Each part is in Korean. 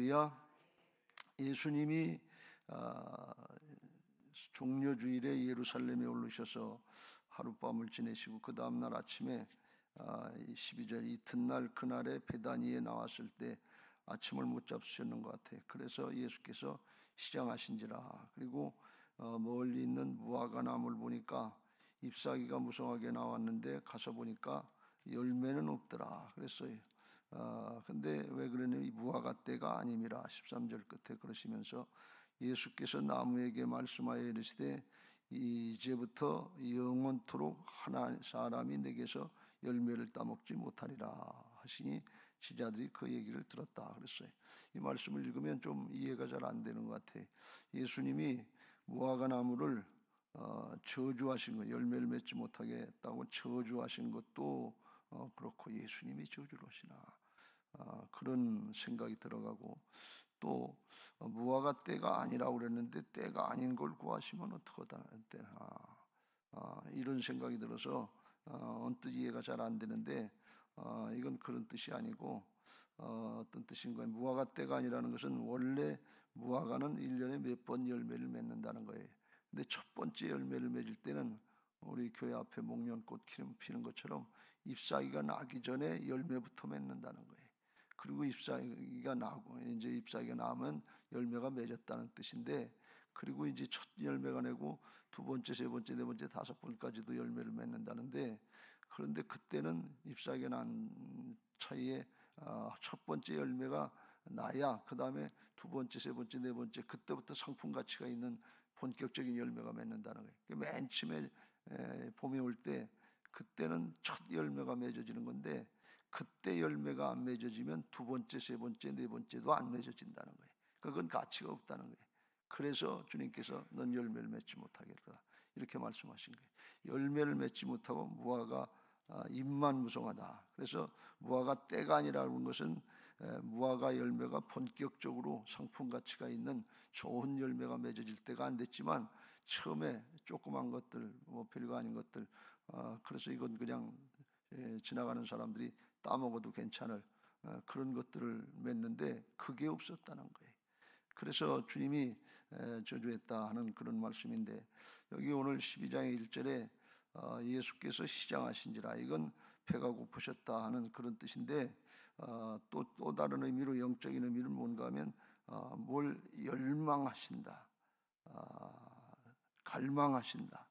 할렐루야. 예수님이 종려주일에 예루살렘에 오르셔서 하룻밤을 지내시고 그 다음날 아침에 12절 이튿날 그날에 베다니에 나왔을 때 아침을 못 잡수셨는 것 같아요. 그래서 예수께서 시장하신지라. 그리고 멀리 있는 무화과 나무를 보니까 잎사귀가 무성하게 나왔는데 가서 보니까 열매는 없더라 그랬어요. 근데 왜 그러냐면 이 무화과 때가 아님이라 13절 끝에 그러시면서 예수께서 나무에게 말씀하여 이르시되 이제부터 영원토록 하나 사람이 내게서 열매를 따먹지 못하리라 하시니 지자들이 그 얘기를 들었다 그랬어요. 이 말씀을 읽으면 좀 이해가 잘 안 되는 것 같아요. 예수님이 무화과 나무를 저주하신 거, 열매를 맺지 못하게 했다고 저주하신 것도 그렇고 예수님이 저주를 하시나 그런 생각이 들어가고, 또 무화과 때가 아니라고 그랬는데 때가 아닌 걸 구하시면 어떡하나 이런 생각이 들어서 언뜻 이해가 잘 안 되는데 이건 그런 뜻이 아니고 어떤 뜻인 거예요. 무화과 때가 아니라는 것은 원래 무화과는 1년에 몇 번 열매를 맺는다는 거예요. 근데 첫 번째 열매를 맺을 때는 우리 교회 앞에 목련꽃 피는 것처럼 잎사귀가 나기 전에 열매부터 맺는다는 거예요. 그리고 잎사귀가 나고 이제 잎사귀가 나면 열매가 맺었다는 뜻인데, 그리고 이제 첫 열매가 내고 두 번째, 세 번째, 네 번째, 다섯 번까지도 열매를 맺는다는데, 그런데 그때는 잎사귀가 난 차이에 첫 번째 열매가 나야 그 다음에 두 번째, 세 번째, 네 번째 그때부터 상품 가치가 있는 본격적인 열매가 맺는다는 거예요. 맨 처음에 봄이 올 때 그때는 첫 열매가 맺어지는 건데, 그때 열매가 안 맺어지면 두 번째, 세 번째, 네 번째도 안 맺어진다는 거예요. 그건 가치가 없다는 거예요. 그래서 주님께서 넌 열매를 맺지 못하겠다 이렇게 말씀하신 거예요. 열매를 맺지 못하고 무화과 잎만 무성하다. 그래서 무화과 때가 아니라는 것은 무화과 열매가 본격적으로 상품 가치가 있는 좋은 열매가 맺어질 때가 안 됐지만 처음에 조그만 것들, 뭐 별거 아닌 것들, 그래서 이건 그냥 지나가는 사람들이 따먹어도 괜찮을 그런 것들을 맺는데 그게 없었다는 거예요. 그래서 주님이 저주했다 하는 그런 말씀인데, 여기 오늘 12장의 1절에 예수께서 시장하신지라, 이건 배가 고프셨다 하는 그런 뜻인데, 또 다른 의미로 영적인 의미는 뭔가 하면 뭘 열망하신다, 갈망하신다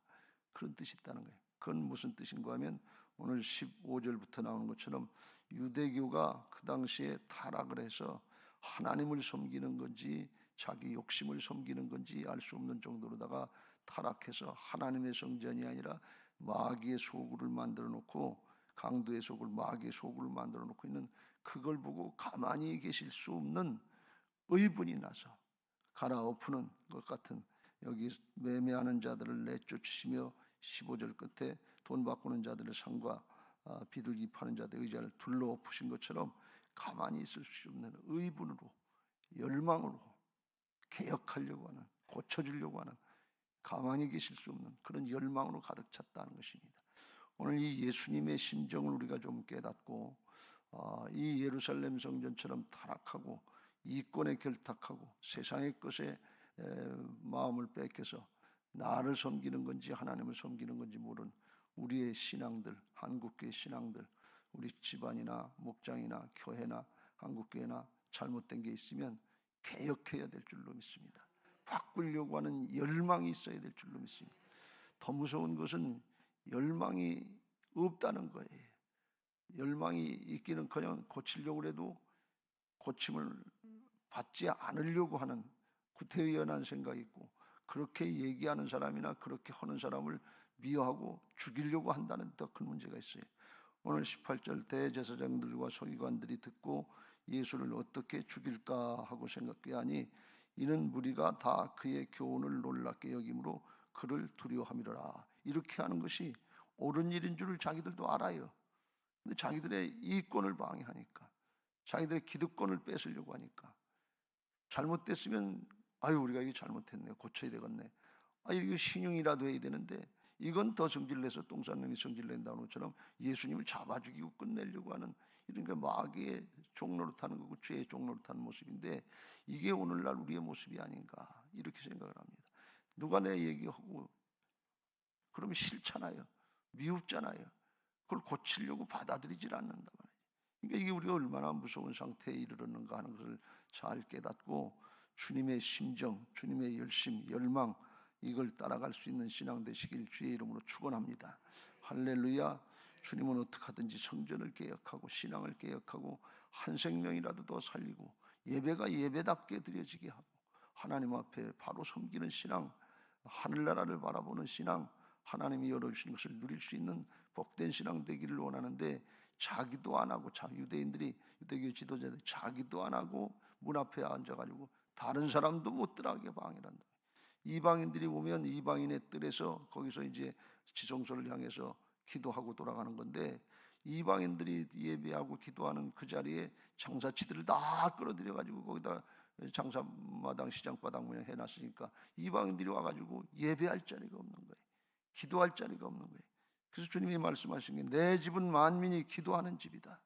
그런 뜻이 있다는 거예요. 그건 무슨 뜻인가 하면 오늘 15절부터 나오는 것처럼 유대교가 그 당시에 타락을 해서 하나님을 섬기는 건지 자기 욕심을 섬기는 건지 알 수 없는 정도로다가 타락해서 하나님의 성전이 아니라 마귀의 소굴을 만들어 놓고, 강도의 소굴, 마귀의 소굴을 만들어 놓고 있는, 그걸 보고 가만히 계실 수 없는 의분이 나서 갈아엎는 것 같은, 여기 매매하는 자들을 내쫓으시며 15절 끝에 돈 바꾸는 자들의 상과 비둘기 파는 자들의 의자를 둘러엎으신 것처럼 가만히 있을 수 없는 의분으로, 열망으로 개혁하려고 하는, 고쳐주려고 하는, 가만히 계실 수 없는 그런 열망으로 가득 찼다는 것입니다. 오늘 이 예수님의 심정을 우리가 좀 깨닫고 이 예루살렘 성전처럼 타락하고 이권에 결탁하고 세상의 것에 마음을 뺏겨서 나를 섬기는 건지 하나님을 섬기는 건지 모르는 우리의 신앙들, 한국교회 신앙들, 우리 집안이나 목장이나 교회나 한국교회나 잘못된 게 있으면 개혁해야 될 줄로 믿습니다. 바꾸려고 하는 열망이 있어야 될 줄로 믿습니다. 더 무서운 것은 열망이 없다는 거예요. 열망이 있기는커녕 고치려고 해도 고침을 받지 않으려고 하는 구태의연한 생각이 있고, 그렇게 얘기하는 사람이나 그렇게 하는 사람을 미워하고 죽이려고 한다는 더 큰 문제가 있어요. 오늘 18절 대제사장들과 서기관들이 듣고 예수를 어떻게 죽일까 하고 생각하니 이는 무리가 다 그의 교훈을 놀랍게 여김으로 그를 두려워함이로라. 이렇게 하는 것이 옳은 일인 줄을 자기들도 알아요. 근데 자기들의 이권을 방해하니까, 자기들의 기득권을 뺏으려고 하니까, 잘못됐으면 아유 우리가 이게 잘못했네, 고쳐야 되겠네, 이거 신용이라도 해야 되는데, 이건 더 성질내서 똥 싼 놈이 성질낸다는 것처럼 예수님을 잡아 죽이고 끝내려고 하는 이러니까 마귀의 종노릇하는 거고 죄의 종노릇하는 모습인데 이게 오늘날 우리의 모습이 아닌가 이렇게 생각을 합니다. 누가 내 얘기하고 그러면 싫잖아요. 미흡잖아요. 그걸 고치려고 받아들이질 않는단 말이에요. 그러니까 이게 우리가 얼마나 무서운 상태에 이르렀는가 하는 것을 잘 깨닫고 주님의 심정, 주님의 열심, 열망 이걸 따라갈 수 있는 신앙 되시길 주의 이름으로 축원합니다. 할렐루야. 주님은 어떻게 하든지 성전을 개혁하고 신앙을 개혁하고 한 생명이라도 더 살리고 예배가 예배답게 드려지게 하고 하나님 앞에 바로 섬기는 신앙, 하늘나라를 바라보는 신앙, 하나님이 열어주신 것을 누릴 수 있는 복된 신앙 되기를 원하는데 자기도 안 하고 유대인들이 유대교 지도자들이 자기도 안 하고 문 앞에 앉아가지고 다른 사람도 못 들어가게 방해를 한다. 이방인들이 오면 이방인의 뜰에서 거기서 이제 지성소를 향해서 기도하고 돌아가는 건데 이방인들이 예배하고 기도하는 그 자리에 장사치들을 다 끌어들여 가지고 거기다 장사마당 시장바닥 모양 해놨으니까 이방인들이 와가지고 예배할 자리가 없는 거예요. 기도할 자리가 없는 거예요. 그래서 주님이 말씀하신 게 내 집은 만민이 기도하는 집이다.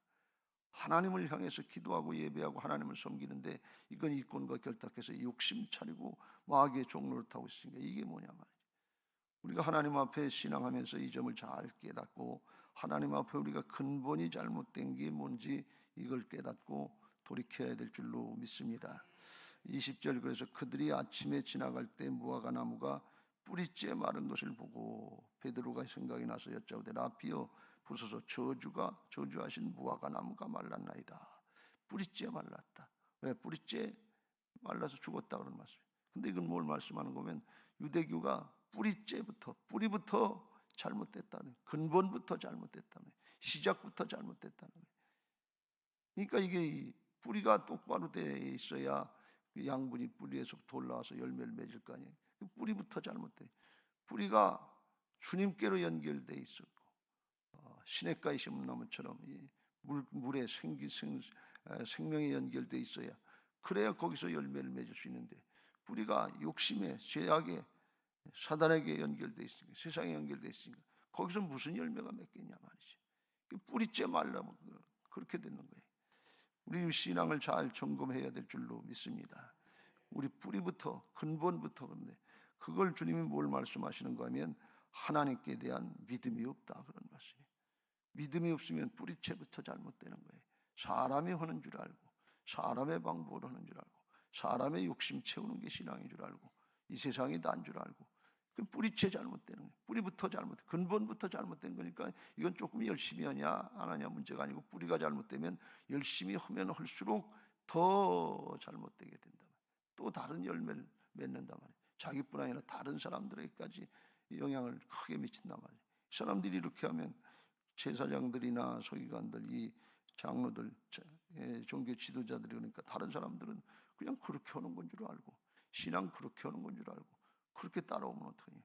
하나님을 향해서 기도하고 예배하고 하나님을 섬기는데 이건 이권과 결탁해서 욕심 차리고 마귀의 종노릇하고 있으니까 이게 뭐냐 말이에요. 우리가 하나님 앞에 신앙하면서 이 점을 잘 깨닫고 하나님 앞에 우리가 근본이 잘못된 게 뭔지 이걸 깨닫고 돌이켜야 될 줄로 믿습니다. 20절 그래서 그들이 아침에 지나갈 때 무화과 나무가 뿌리째 마른 것을 보고 베드로가 생각이 나서 여짜오되 라피여 보소서 저주하신 무화과 나무가 말랐나이다. 뿌리째 말랐다. 왜? 뿌리째 말라서 죽었다 그런 말씀이에요. 근데 이건 뭘 말씀하는 거면 유대교가 뿌리부터 잘못됐다는, 근본부터 잘못됐다는, 시작부터 잘못됐다는 거예요. 그러니까 이게 뿌리가 똑바로 돼 있어야 그 양분이 뿌리에서부터 올라와서 열매를 맺을 거 아니에요. 뿌리부터 잘못돼. 뿌리가 주님께로 연결돼 있었고 시냇가에 심은 나무처럼 이 물에 생명이 연결돼 있어야 그래야 거기서 열매를 맺을 수 있는데 뿌리가 욕심에 죄악에 사단에게 연결돼 있으니까 세상에 연결돼 있으니까 거기서 무슨 열매가 맺겠냐 말이지. 뿌리째 말라면 그렇게 되는 거예요. 우리 신앙을 잘 점검해야 될 줄로 믿습니다. 우리 뿌리부터 근본부터. 그런데 그걸 주님이 뭘 말씀하시는가 하면 하나님께 대한 믿음이 없다 그런 말씀이에요. 믿음이 없으면 뿌리채부터 잘못되는 거예요. 사람이 하는 줄 알고 사람의 방법을 하는 줄 알고 사람의 욕심 채우는 게 신앙인 줄 알고 이 세상이 난 줄 알고 그 뿌리채 잘못되는 거예요. 뿌리부터 근본부터 잘못된 거니까 이건 조금 열심히 하냐 안 하냐 문제가 아니고 뿌리가 잘못되면 열심히 하면 할수록 더 잘못되게 된다. 또 다른 열매를 맺는단 말이에요. 자기뿐 아니라 다른 사람들에게까지 영향을 크게 미친단 말이에요. 사람들이 이렇게 하면 제사장들이나 서기관들, 이 장로들, 종교 지도자들이 그러니까 다른 사람들은 그냥 그렇게 하는 건 줄 알고 신앙 그렇게 하는 건 줄 알고 그렇게 따라오면 어떡하냐.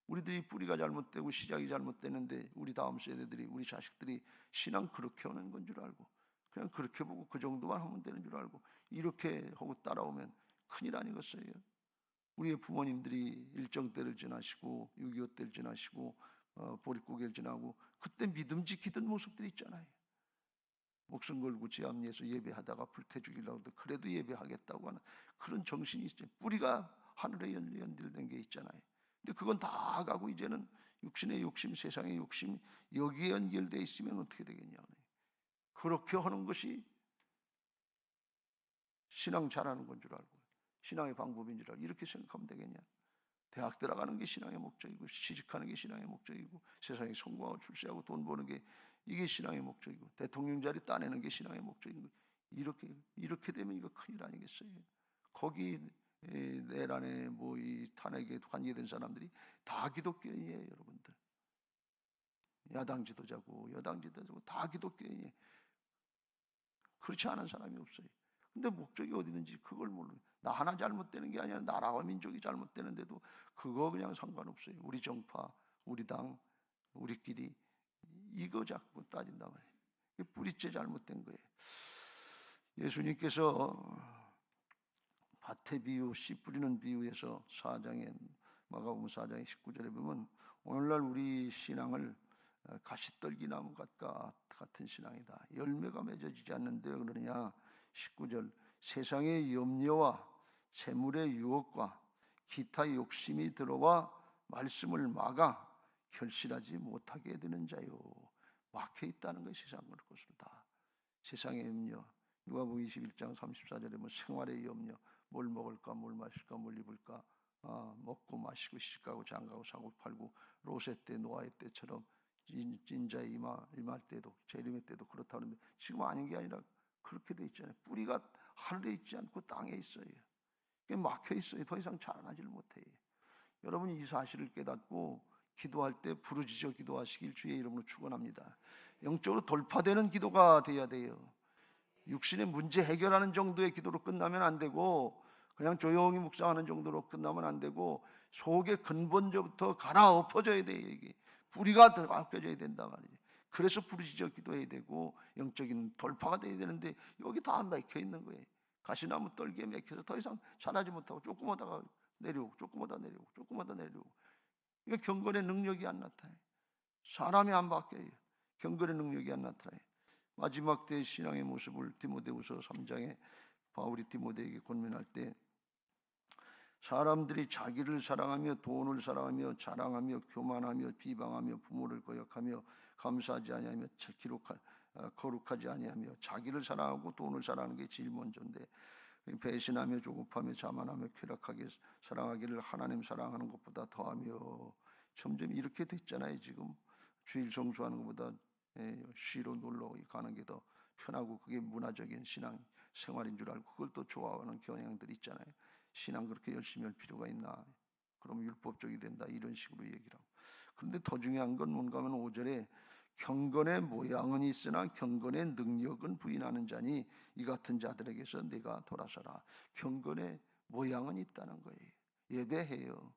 우리들이 뿌리가 잘못되고 시작이 잘못되는데 우리 다음 세대들이 우리 자식들이 신앙 그렇게 하는 건 줄 알고 그냥 그렇게 보고 그 정도만 하면 되는 줄 알고 이렇게 하고 따라오면 큰일 아니겠어요. 우리의 부모님들이 일정 때를 지나시고 6.25 때를 지나시고 보릿고개를 지나고 그때 믿음 지키던 모습들이 있잖아요. 목숨 걸고 제 앞에서 예배하다가 불태 죽이려고 해도 그래도 예배하겠다고 하는 그런 정신이 있죠. 뿌리가 하늘에 연결된 게 있잖아요. 근데 그건 다 가고 이제는 육신의 욕심, 세상의 욕심 여기에 연결돼 있으면 어떻게 되겠냐. 그렇게 하는 것이 신앙 잘하는 건 줄 알고 신앙의 방법인 줄 알고 이렇게 생각하면 되겠냐. 대학 들어가는 게 신앙의 목적이고 시집하는 게 신앙의 목적이고 세상에 성공하고 출세하고 돈 버는 게 이게 신앙의 목적이고 대통령 자리 따내는 게 신앙의 목적이고 이렇게 되면 이거 큰일 아니겠어요. 거기 내란에 뭐 이 탄핵에 관계된 사람들이 다 기독교인이에요, 여러분들. 야당 지도자고 여당 지도자고 다 기독교인이에요. 그렇지 않은 사람이 없어요. 근데 목적이 어디 있는지 그걸 모르는. 나 하나 잘못되는 게 아니라 나라와 민족이 잘못되는데도 그거 그냥 상관없어요. 우리 정파, 우리 당, 우리끼리 이거 자꾸 따진단 말이에요. 뿌리째 잘못된 거예요. 예수님께서 밭의 비유, 씨 뿌리는 비유에서 마가복음 4장의 19절에 보면 오늘날 우리 신앙을 가시떨기나무 같다 같은 신앙이다. 열매가 맺어지지 않는데 왜 그러느냐? 19절 세상의 염려와 재물의 유혹과 기타 욕심이 들어와 말씀을 막아 결실하지 못하게 되는 자요. 막혀 있다는 것이 세상 것을 다. 세상의 염려. 누가복음 21장 34절에 뭐 생활의 염려, 뭘 먹을까, 뭘 마실까, 뭘 입을까, 먹고 마시고 시집가고 장가고 사고 팔고 로세 때 노아의 때처럼 진자의 임할 때도 재림의 때도 그렇다는데 지금 아닌 게 아니라 그렇게 돼 있잖아요. 뿌리가 하늘에 있지 않고 땅에 있어요. 막혀 있어요. 더 이상 자라나질 못해요. 여러분이 이 사실을 깨닫고 기도할 때 부르짖어 기도하시길 주의 이름으로 축원합니다. 영적으로 돌파되는 기도가 돼야 돼요. 육신의 문제 해결하는 정도의 기도로 끝나면 안 되고 그냥 조용히 묵상하는 정도로 끝나면 안 되고 속의 근본적부터 갈아엎어져야 돼요. 이게 뿌리가 바뀌어져야 된다 말이에요. 그래서 부르짖어 기도해야 되고 영적인 돌파가 돼야 되는데 여기 다 막혀 있는 거예요. 가시나무 떨기에 막혀서 더 이상 자라지 못하고 조금 하다가 내려오고 조금 하다 내려오고 조금 하다 내려오고. 이게 경건의 능력이 안 나타나요. 사람이 안 바뀌어요. 경건의 능력이 안 나타나요. 마지막 때의 신앙의 모습을 디모데후서 3장에 바울이 디모데에게 권면할 때 사람들이 자기를 사랑하며 돈을 사랑하며 자랑하며 교만하며 비방하며 부모를 거역하며 감사하지 아니하며 거룩하지 아니하며 자기를 사랑하고 돈을 사랑하는 게 제일 먼저인데 배신하며 조급하며 자만하며 쾌락하게 사랑하기를 하나님 사랑하는 것보다 더하며 점점 이렇게 됐잖아요. 지금 주일 성수하는 것보다 쉬러 놀러 가는 게 더 편하고 그게 문화적인 신앙 생활인 줄 알고 그걸 또 좋아하는 경향들이 있잖아요. 신앙 그렇게 열심히 할 필요가 있나? 그럼 율법적이 된다 이런 식으로 얘기를 하고. 그런데 더 중요한 건 뭔가 하면 5절에 경건의 모양은 있으나 경건의 능력은 부인하는 자니 이 같은 자들에게서 내가 돌아서라. 경건의 모양은 있다는 거예요. 예배해요.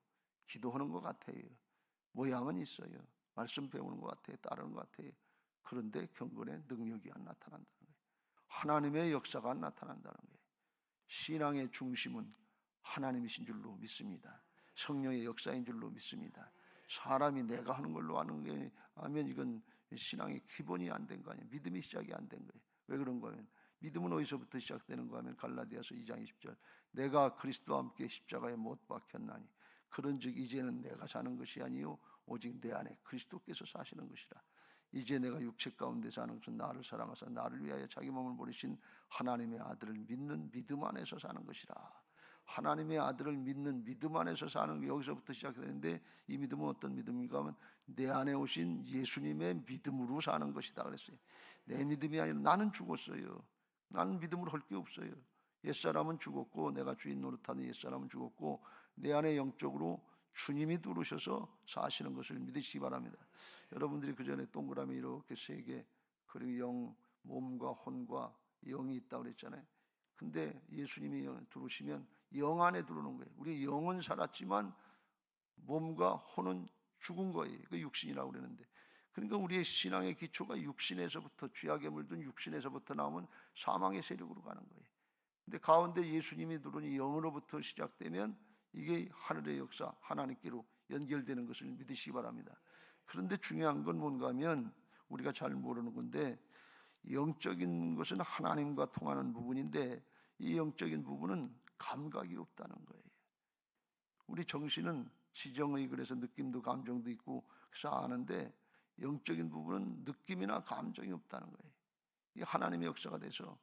기도하는 것 같아요. 모양은 있어요. 말씀 배우는 것 같아요. 따르는 것 같아요. 그런데 경건의 능력이 안 나타난다는 거예요. 하나님의 역사가 안 나타난다는 거예요. 신앙의 중심은 하나님이신 줄로 믿습니다. 성령의 역사인 줄로 믿습니다. 사람이 내가 하는 걸로 하면 이건 신앙의 기본이 안 된 거 아니에요. 믿음이 시작이 안 된 거예요. 왜 그런 거면 믿음은 어디서부터 시작되는 거 하면 갈라디아서 2장 20절 내가 그리스도와 함께 십자가에 못 박혔나니 그런즉 이제는 내가 사는 것이 아니요 오직 내 안에 그리스도께서 사시는 것이라. 이제 내가 육체 가운데 사는 것은 나를 사랑하사 나를 위하여 자기 몸을 버리신 하나님의 아들을 믿는 믿음 안에서 사는 것이라. 하나님의 아들을 믿는 믿음 안에서 사는 게 여기서부터 시작되는데 이 믿음은 어떤 믿음인가 하면 내 안에 오신 예수님의 믿음으로 사는 것이다 그랬어요. 내 믿음이 아니라 나는 죽었어요. 나는 믿음으로 할 게 없어요. 옛사람은 죽었고 내가 주인 노릇하는 옛사람은 죽었고 내 안에 영적으로 주님이 들어오셔서 사시는 것을 믿으시기 바랍니다. 여러분들이 그 전에 동그라미 이렇게 세 개 그리고 영, 몸과 혼과 영이 있다고 그랬잖아요. 근데 예수님이 들어오시면 영 안에 들어오는 거예요. 우리 영은 살았지만 몸과 혼은 죽은 거예요. 그 육신이라고 그러는데 그러니까 우리의 신앙의 기초가 육신에서부터 죄악에 물든 육신에서부터 나오면 사망의 세력으로 가는 거예요. 근데 가운데 예수님이 들어오니 영으로부터 시작되면 이게 하늘의 역사, 하나님께로 연결되는 것을 믿으시기 바랍니다. 그런데 중요한 건 뭔가 하면 우리가 잘 모르는 건데 영적인 것은 하나님과 통하는 부분인데 이 영적인 부분은 감각이 없다는 거예요. 우리 정신은 지정의 그래서 느낌도 감정도 있고 그래서 아는데 영적인 부분은 느낌이나 감정이 없다는 거예요. 이게 하나님의 역사가 돼서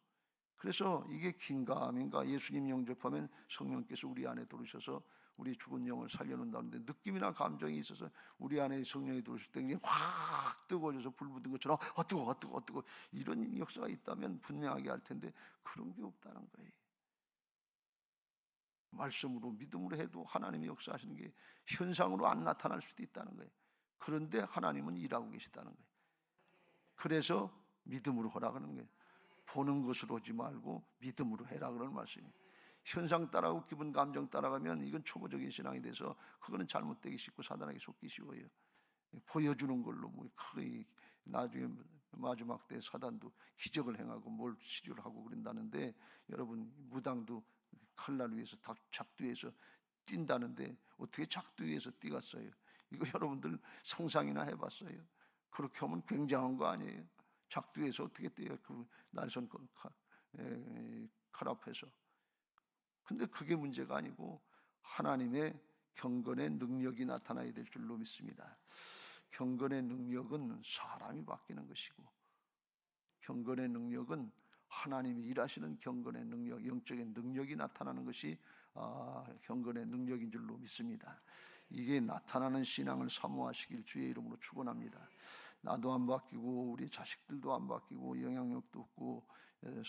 그래서 이게 긴가민가 예수님 영접하면 성령께서 우리 안에 들어오셔서 우리 죽은 영을 살려놓는다는데 느낌이나 감정이 있어서 우리 안에 성령이 들어오실 때 확 뜨거워져서 불 붙은 것처럼 뜨거워 이런 역사가 있다면 분명하게 할 텐데 그런 게 없다는 거예요. 말씀으로 믿음으로 해도 하나님의 역사하시는 게 현상으로 안 나타날 수도 있다는 거예요. 그런데 하나님은 일하고 계시다는 거예요. 그래서 믿음으로 하라는 거예요. 보는 것으로 오지 말고 믿음으로 해라 그런 말씀이에요. 현상 따라가고 기분 감정 따라가면 이건 초보적인 신앙이 돼서 그거는 잘못되기 쉽고 사단에게 속기 쉬워요. 보여주는 걸로 뭐 크게 나중에 마지막 때 사단도 기적을 행하고 뭘 치료를 하고 그런다는데 여러분 무당도 칼날 위에서 작두에서 뛴다는데 어떻게 작두 위에서 뛰겠어요? 이거 여러분들 상상이나 해봤어요? 그렇게 하면 굉장한 거 아니에요? 작두에서 어떻게 떼요? 그 날선 칼 앞에서. 근데 그게 문제가 아니고 하나님의 경건의 능력이 나타나야 될 줄로 믿습니다. 경건의 능력은 사람이 바뀌는 것이고, 경건의 능력은 하나님이 일하시는 경건의 능력, 영적인 능력이 나타나는 것이 경건의 능력인 줄로 믿습니다. 이게 나타나는 신앙을 사모하시길 주의 이름으로 축원합니다. 나도 안 바뀌고 우리 자식들도 안 바뀌고 영향력도 없고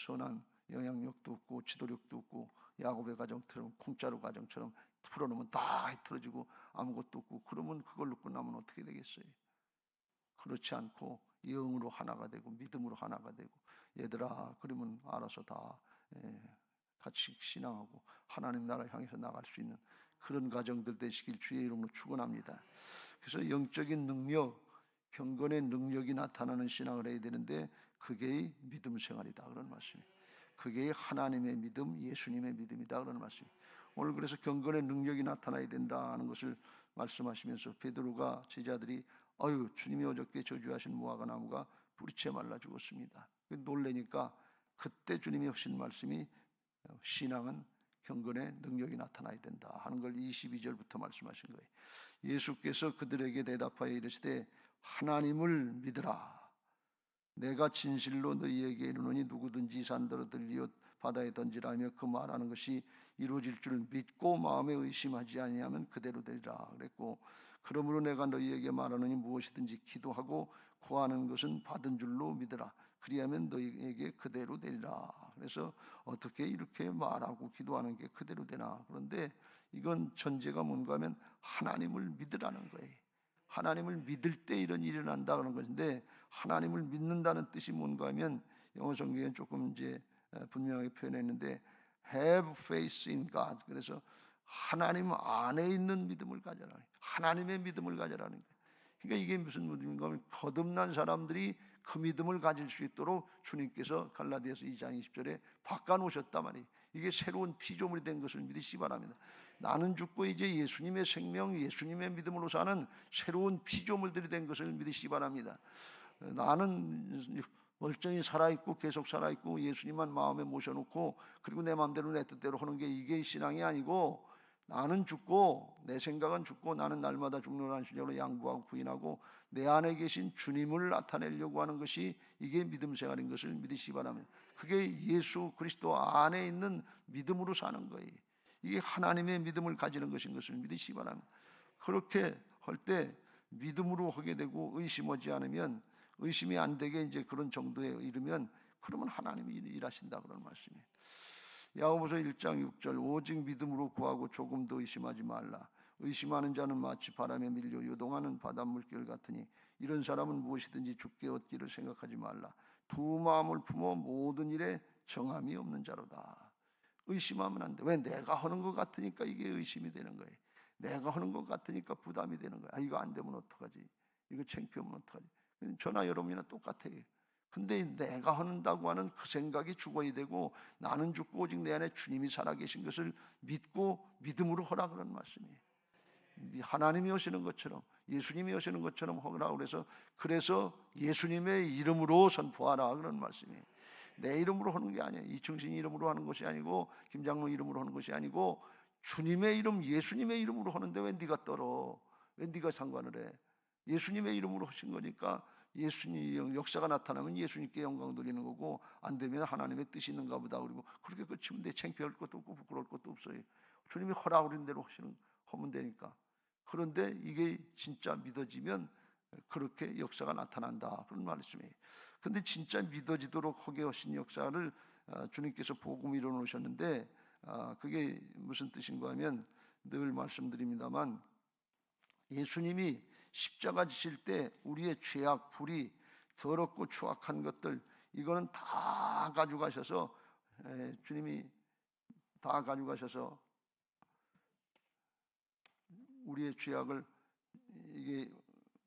선한 영향력도 없고 지도력도 없고 야곱의 가정처럼 콩자루 가정처럼 풀어놓으면 다 흐트러지고 아무것도 없고, 그러면 그걸로 끝나면 어떻게 되겠어요? 그렇지 않고 영으로 하나가 되고 믿음으로 하나가 되고, 얘들아 그러면 알아서 다 같이 신앙하고 하나님 나라를 향해서 나갈 수 있는 그런 가정들 되시길 주의 이름으로 축원합니다. 그래서 영적인 능력, 경건의 능력이 나타나는 신앙을 해야 되는데 그게 믿음 생활이다 그런 말씀이에요. 그게 하나님의 믿음, 예수님의 믿음이다 그런 말씀이에요. 오늘 그래서 경건의 능력이 나타나야 된다는 것을 말씀하시면서 베드로가 제자들이 주님이 어저께 저주하신 무화과 나무가 뿌리채 말라 죽었습니다. 놀래니까 그때 주님이 하신 말씀이 신앙은 경건의 능력이 나타나야 된다 하는 걸 22절부터 말씀하신 거예요. 예수께서 그들에게 대답하여 이르시되 하나님을 믿으라. 내가 진실로 너희에게 이르노니 누구든지 산더러 들리어 바다에 던지라며 그 말하는 것이 이루어질 줄 믿고 마음에 의심하지 아니하면 그대로 되리라 그랬고, 그러므로 내가 너희에게 말하노니 무엇이든지 기도하고 구하는 것은 받은 줄로 믿으라. 그리하면 너희에게 그대로 되리라. 그래서 어떻게 이렇게 말하고 기도하는 게 그대로 되나? 그런데 이건 전제가 뭔가 하면 하나님을 믿으라는 거예요. 하나님을 믿을 때 이런 일이 일어난다 그런 것인데, 하나님을 믿는다는 뜻이 뭔가 하면 영어 성경에 조금 이제 분명하게 표현했는데 have faith in God. 그래서 하나님 안에 있는 믿음을 가져라. 하나님의 믿음을 가져라는 거예요. 그러니까 이게 무슨 믿음인가 하면 거듭난 사람들이 그 믿음을 가질 수 있도록 주님께서 갈라디아서 2장 20절에 바꿔놓으셨단 말이에요. 이게 새로운 피조물이 된 것을 믿으시기 바랍니다. 나는 죽고 이제 예수님의 생명, 예수님의 믿음으로 사는 새로운 피조물들이 된 것을 믿으시기 바랍니다. 나는 멀쩡히 살아있고 계속 살아있고 예수님만 마음에 모셔놓고 그리고 내 마음대로 내 뜻대로 하는 게 이게 신앙이 아니고, 나는 죽고 내 생각은 죽고 나는 날마다 죽노라는 신령으로 양보하고 부인하고 내 안에 계신 주님을 나타내려고 하는 것이 이게 믿음 생활인 것을 믿으시기 바랍니다. 그게 예수 그리스도 안에 있는 믿음으로 사는 거예요. 이게 하나님의 믿음을 가지는 것인 것을 믿으시기 바랍니다. 그렇게 할 때 믿음으로 하게 되고 의심하지 않으면, 의심이 안 되게 이제 그런 정도에 이르면 그러면 하나님이 일하신다 그런 말씀이에요. 야고보서 1장 6절 오직 믿음으로 구하고 조금도 의심하지 말라. 의심하는 자는 마치 바람에 밀려 요동하는 바닷물결 같으니 이런 사람은 무엇이든지 죽게 얻기를 생각하지 말라. 두 마음을 품어 모든 일에 정함이 없는 자로다. 의심하면 안 돼. 왜? 내가 하는 것 같으니까 이게 의심이 되는 거예요. 내가 하는 것 같으니까 부담이 되는 거야. 이거 안 되면 어떡하지? 이거 창피하면 어떡하지? 저나 여러분이나 똑같아요. 근데 내가 한다고 하는 그 생각이 죽어야 되고, 나는 죽고 오직 내 안에 주님이 살아계신 것을 믿고 믿음으로 하라 그런 말씀이에요. 하나님이 오시는 것처럼 예수님이 오시는 것처럼 하라 그래서 예수님의 이름으로 선포하라 그런 말씀이에요. 내 이름으로 하는 게 아니에요. 이충신 이름으로 하는 것이 아니고 김장로 이름으로 하는 것이 아니고 주님의 이름, 예수님의 이름으로 하는데 왜 네가 떨어? 왜 네가 상관을 해? 예수님의 이름으로 하신 거니까 예수님 역사가 나타나면 예수님께 영광 돌리는 거고, 안 되면 하나님의 뜻이 있는가 보다. 그리고 그렇게 끝이면 돼. 창피할 것도 없고 부끄러울 것도 없어요. 주님이 허락 그런 대로 하면 되니까. 그런데 이게 진짜 믿어지면 그렇게 역사가 나타난다 그런 말씀이에요. 근데 진짜 믿어지도록 하게 하신 역사를 주님께서 복음 이루어 놓으셨는데, 그게 무슨 뜻인가 하면 늘 말씀드립니다만, 예수님이 십자가 지실 때 우리의 죄악, 불의, 더럽고 추악한 것들 이거는 다 가져가셔서 주님이 다 가져가셔서 우리의 죄악을, 이게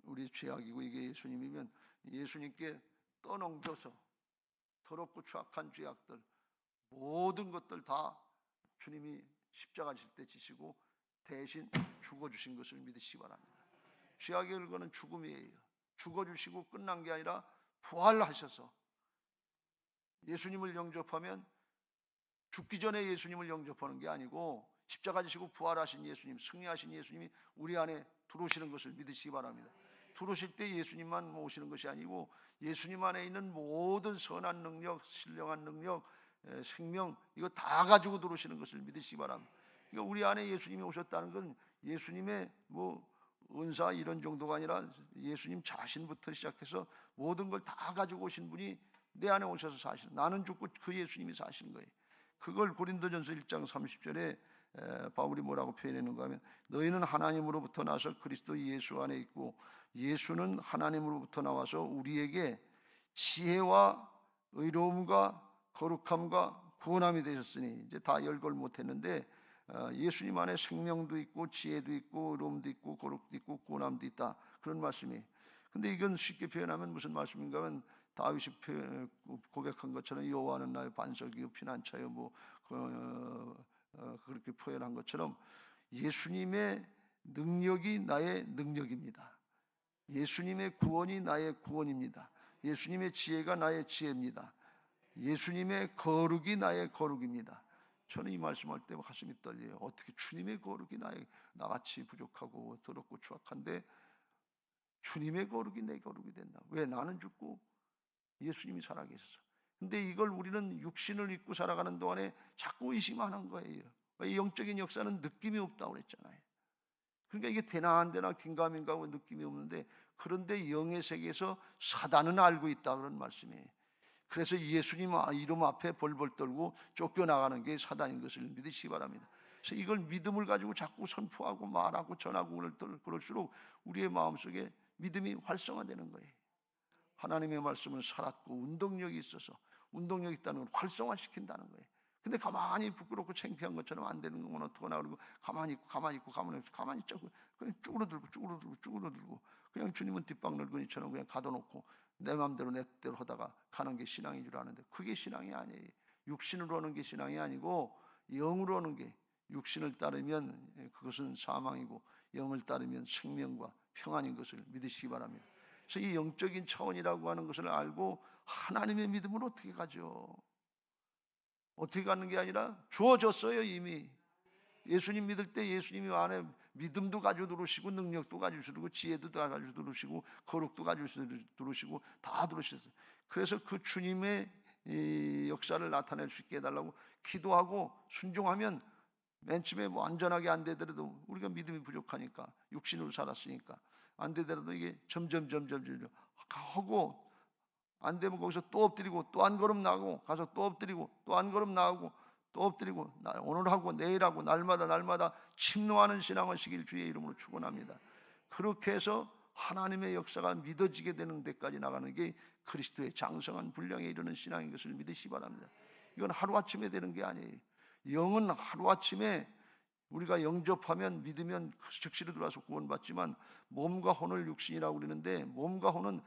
우리의 죄악이고 이게 예수님이면 예수님께 떠넘겨서 더럽고 추악한 죄악들 모든 것들 다 주님이 십자가 질 때 지시고 대신 죽어주신 것을 믿으시기 바랍니다. 죄악의 결과는 죽음이에요. 죽어주시고 끝난 게 아니라 부활하셔서 예수님을 영접하면 죽기 전에 예수님을 영접하는 게 아니고 십자가 지시고 부활하신 예수님, 승리하신 예수님이 우리 안에 들어오시는 것을 믿으시기 바랍니다. 들어오실 때 예수님만 오시는 것이 아니고 예수님 안에 있는 모든 선한 능력, 신령한 능력, 생명, 이거 다 가지고 들어오시는 것을 믿으시기 바랍니다. 그러니까 우리 안에 예수님이 오셨다는 건 예수님의 뭐 은사 이런 정도가 아니라 예수님 자신부터 시작해서 모든 걸 다 가지고 오신 분이 내 안에 오셔서 사시는, 나는 죽고 그 예수님이 사시는 거예요. 그걸 고린도전서 1장 30절에 바울이 뭐라고 표현했는가 하면, 너희는 하나님으로부터 나서 그리스도 예수 안에 있고 예수는 하나님으로부터 나와서 우리에게 지혜와 의로움과 거룩함과 구원함이 되셨으니, 이제 다 열걸 못했는데 예수님 안에 생명도 있고 지혜도 있고 의로움도 있고 거룩도 있고 구원함도 있다, 그런 말씀이. 근데 이건 쉽게 표현하면 무슨 말씀인가 하면, 다윗이 고백한 것처럼 여호와는 나의 반석이요 피난처요 뭐 그렇게 표현한 것처럼 예수님의 능력이 나의 능력입니다. 예수님의 구원이 나의 구원입니다. 예수님의 지혜가 나의 지혜입니다. 예수님의 거룩이 나의 거룩입니다. 저는 이 말씀할 때 가슴이 떨려요. 어떻게 주님의 거룩이 나같이 부족하고 더럽고 추악한데 주님의 거룩이 내 거룩이 된다. 왜? 나는 죽고 예수님이 살아계셔서. 근데 이걸 우리는 육신을 입고 살아가는 동안에 자꾸 의심하는 거예요. 영적인 역사는 느낌이 없다고 그랬잖아요. 그러니까 이게 되나 안 되나 긴가민가 하고 느낌이 없는데, 그런데 영의 세계에서 사단은 알고 있다, 그런 말씀이에요. 그래서 예수님 이름 앞에 벌벌 떨고 쫓겨나가는 게 사단인 것을 믿으시기 바랍니다. 그래서 이걸 믿음을 가지고 자꾸 선포하고 말하고 전하고 그럴수록 우리의 마음속에 믿음이 활성화되는 거예요. 하나님의 말씀은 살았고 운동력이 있어서, 운동력이 있다는 걸 활성화시킨다는 거예요. 근데 가만히 부끄럽고 창피한 것처럼 안 되는 건 어떡하나 그러고 가만히 있고 가만히 있자고 그냥 쭈그러들고 그냥 주님은 뒷방넓은이처럼 그냥 가둬놓고 내 마음대로 내 뜻대로 하다가 가는 게 신앙인 줄 아는데, 그게 신앙이 아니에요. 육신으로 오는 게 신앙이 아니고 영으로 오는 게, 육신을 따르면 그것은 사망이고 영을 따르면 생명과 평안인 것을 믿으시기 바랍니다. 그래서 이 영적인 차원이라고 하는 것을 알고 하나님의 믿음을 어떻게 가죠? 어떻게 가는 게 아니라 주어졌어요. 이미 예수님 믿을 때 예수님이 안에 믿음도 가지고 들어오시고 능력도 가지고 들어오시고 지혜도 다 가지고 들어오시고 거룩도 가지고 들어오시고 다 들어오셨어요. 그래서 그 주님의 이 역사를 나타낼 수 있게 해달라고 기도하고 순종하면 맨 처음에 뭐 안전하게 안 되더라도, 우리가 믿음이 부족하니까 육신으로 살았으니까 안 되더라도 이게 점점 하고 안 되면 거기서 또 엎드리고 또 한 걸음 나가고 가서 또 엎드리고 또 한 걸음 나가고 또 엎드리고, 오늘 하고 내일 하고 날마다 침노하는 신앙을 시길 주의 이름으로 축원합니다. 그렇게 해서 하나님의 역사가 믿어지게 되는 데까지 나가는 게 그리스도의 장성한 분량에 이르는 신앙인 것을 믿으시기 바랍니다. 이건 하루아침에 되는 게 아니에요. 영은 하루아침에 우리가 영접하면 믿으면 즉시로 들어와서 구원받지만, 몸과 혼을 육신이라고 그러는데 몸과 혼은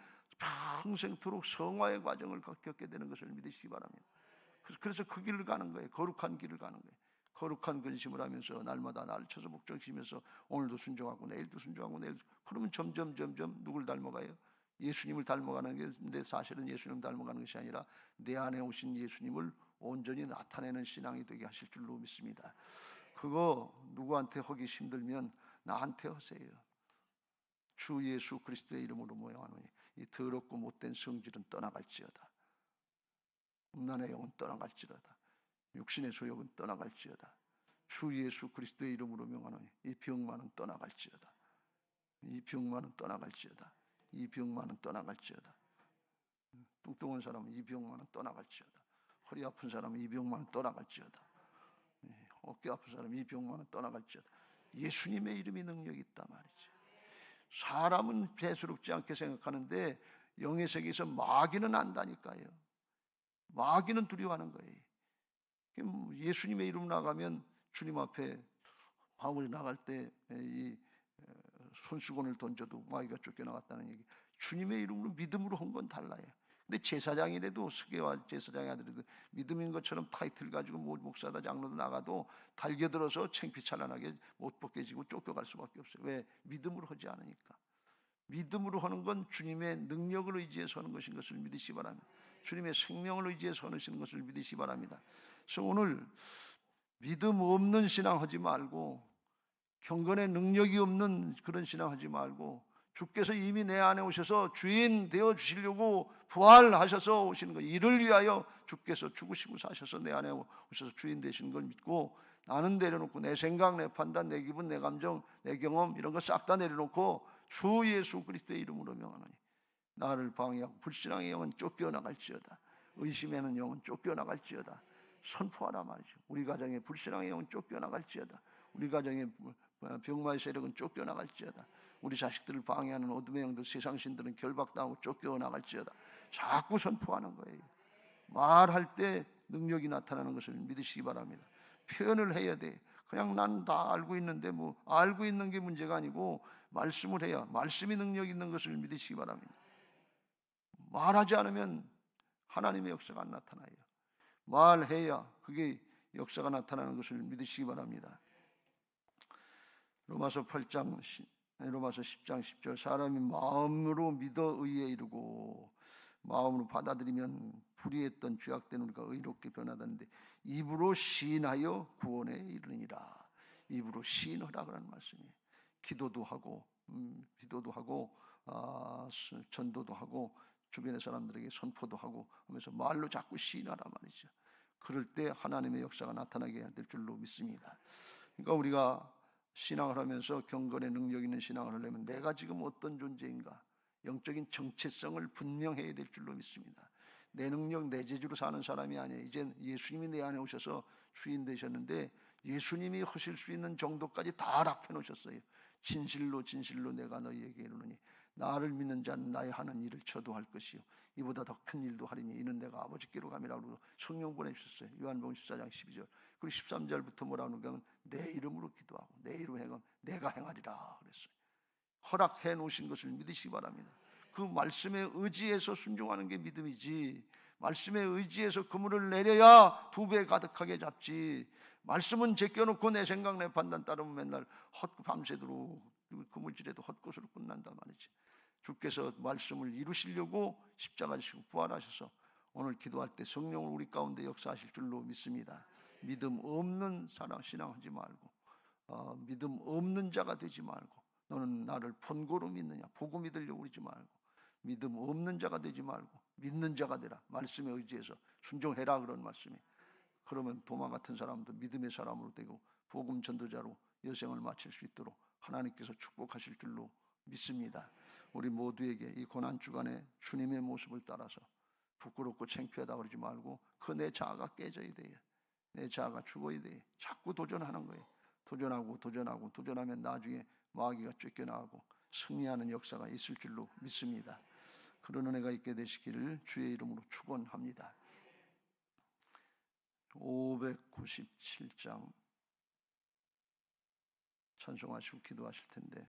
평생토록 성화의 과정을 겪게 되는 것을 믿으시기 바랍니다. 그래서 그 길을 가는 거예요. 거룩한 길을 가는 거예요. 거룩한 근심을 하면서 날마다 나를 쳐서 목적시면서 오늘도 순종하고 내일도 순종하고 그러면 점점 누굴 닮아가요? 예수님을 닮아가는 게, 사실은 예수님 닮아가는 것이 아니라 내 안에 오신 예수님을 온전히 나타내는 신앙이 되게 하실 줄로 믿습니다. 그거 누구한테 하기 힘들면 나한테 하세요. 주 예수 그리스도의 이름으로 모여하노니 이 더럽고 못된 성질은 떠나갈지어다. 음란의 영은 떠나갈지어다. 육신의 소욕은 떠나갈지어다. 주 예수 그리스도의 이름으로 명하노니 이 병만은 떠나갈지어다. 이 병만은 떠나갈지어다. 이 병만은 떠나갈지어다. 뚱뚱한 사람은 이 병만은 떠나갈지어다. 허리 아픈 사람은 이 병만은 떠나갈지어다. 어깨 아픈 사람은 이 병만은 떠나갈지어다. 예수님의 이름이 능력이 있단 말이지. 사람은 대수롭지 않게 생각하는데 영의 세계에서 마귀는 안다니까요. 마귀는 두려워하는 거예요. 예수님의 이름 나가면, 주님 앞에 바울이 나갈 때 이 손수건을 던져도 마귀가 쫓겨나갔다는 얘기. 주님의 이름으로 믿음으로 한 건 달라요. 근데 제사장이라도, 스게와 제사장이 아들도 믿음인 것처럼 타이틀 가지고 목사다 장로도 나가도 달겨들어서 창피찬란하게 못 벗겨지고 쫓겨갈 수밖에 없어요. 왜? 믿음으로 하지 않으니까. 믿음으로 하는 건 주님의 능력을 의지해서 하는 것인 것을 믿으시기 바랍니다. 주님의 생명을 의지해서 하시는 것을 믿으시기 바랍니다. 그래서 오늘 믿음 없는 신앙 하지 말고, 경건의 능력이 없는 그런 신앙 하지 말고, 주께서 이미 내 안에 오셔서 주인 되어 주시려고 부활하셔서 오시는 것, 이를 위하여 주께서 죽으시고 사셔서 내 안에 오셔서 주인 되시는 걸 믿고, 나는 내려놓고 내 생각, 내 판단, 내 기분, 내 감정, 내 경험 이런 거 싹 다 내려놓고 주 예수 그리스도의 이름으로 명하노니 나를 방해하고 불신앙의 영은 쫓겨나갈지어다, 의심하는 영은 쫓겨나갈지어다 선포하라 말이죠. 우리 가정에 불신앙의 영은 쫓겨나갈지어다, 우리 가정에 병마의 세력은 쫓겨나갈지어다, 우리 자식들을 방해하는 어둠의 영들, 세상신들은 결박당하고 쫓겨나갈지어다. 자꾸 선포하는 거예요. 말할 때 능력이 나타나는 것을 믿으시기 바랍니다. 표현을 해야 돼. 그냥 난 다 알고 있는데 뭐 알고 있는 게 문제가 아니고 말씀을 해야, 말씀이 능력 있는 것을 믿으시기 바랍니다. 말하지 않으면 하나님의 역사가 안 나타나요. 말해야 그게 역사가 나타나는 것을 믿으시기 바랍니다. 로마서 10장 10절, 사람이 마음으로 믿어 의에 이르고 마음으로 받아들이면 불의했던 죄악된 우리가 의롭게 변하다는데 입으로 시인하여 구원에 이르니라. 입으로 시인하라 그라는 말씀이에요. 기도도 하고 전도도 하고 주변의 사람들에게 선포도 하고 하면서 말로 자꾸 시인하라 말이죠. 그럴 때 하나님의 역사가 나타나게 될 줄로 믿습니다. 그러니까 우리가 신앙을 하면서 경건의 능력 있는 신앙을 하려면 내가 지금 어떤 존재인가, 영적인 정체성을 분명해야 될 줄로 믿습니다. 내 능력, 내 재주로 사는 사람이 아니에요. 이제 예수님이 내 안에 오셔서 주인 되셨는데 예수님이 하실 수 있는 정도까지 다 락해 놓으셨어요. 진실로 진실로 내가 너희에게 이르노니 나를 믿는 자는 나의 하는 일을 저도 할 것이요 이보다 더 큰 일도 하리니 이는 내가 아버지께로 감이라고 성령 보내주셨어요. 요한복음 14장 12절. 그리고 13절부터 뭐라고 하는가, 내 이름으로 기도하고 내 이름으로 행하면 내가 행하리라 그랬어요. 허락해 놓으신 것을 믿으시기 바랍니다. 그 말씀에 의지해서 순종하는 게 믿음이지, 말씀에 의지해서 그물을 내려야 2배 가득하게 잡지, 말씀은 제껴놓고 내 생각 내 판단 따르면 맨날 밤새도록 그물질에도 헛것으로 끝난단 말이지. 주께서 말씀을 이루시려고 십자가 지시고 부활하셔서 오늘 기도할 때 성령을 우리 가운데 역사하실 줄로 믿습니다. 믿음 없는 사람 신앙하지 말고, 믿음 없는 자가 되지 말고, 너는 나를 본고로 믿느냐, 보고 믿으려고 그러지 말고, 믿음 없는 자가 되지 말고 믿는 자가 되라. 말씀에 의지해서 순종해라 그런 말씀이. 그러면 도마 같은 사람도 믿음의 사람으로 되고 복음 전도자로 여생을 마칠 수 있도록 하나님께서 축복하실 줄로 믿습니다. 우리 모두에게 이 고난 주간에 주님의 모습을 따라서 부끄럽고 창피하다 그러지 말고 그 내 자아가 깨져야 돼요. 내 자아가 죽어야 돼요. 자꾸 도전하는 거예요. 도전하면 나중에 마귀가 쫓겨나가고 승리하는 역사가 있을 줄로 믿습니다. 그런 은혜가 있게 되시기를 주의 이름으로 축원합니다. 597장 찬송하시고 기도하실 텐데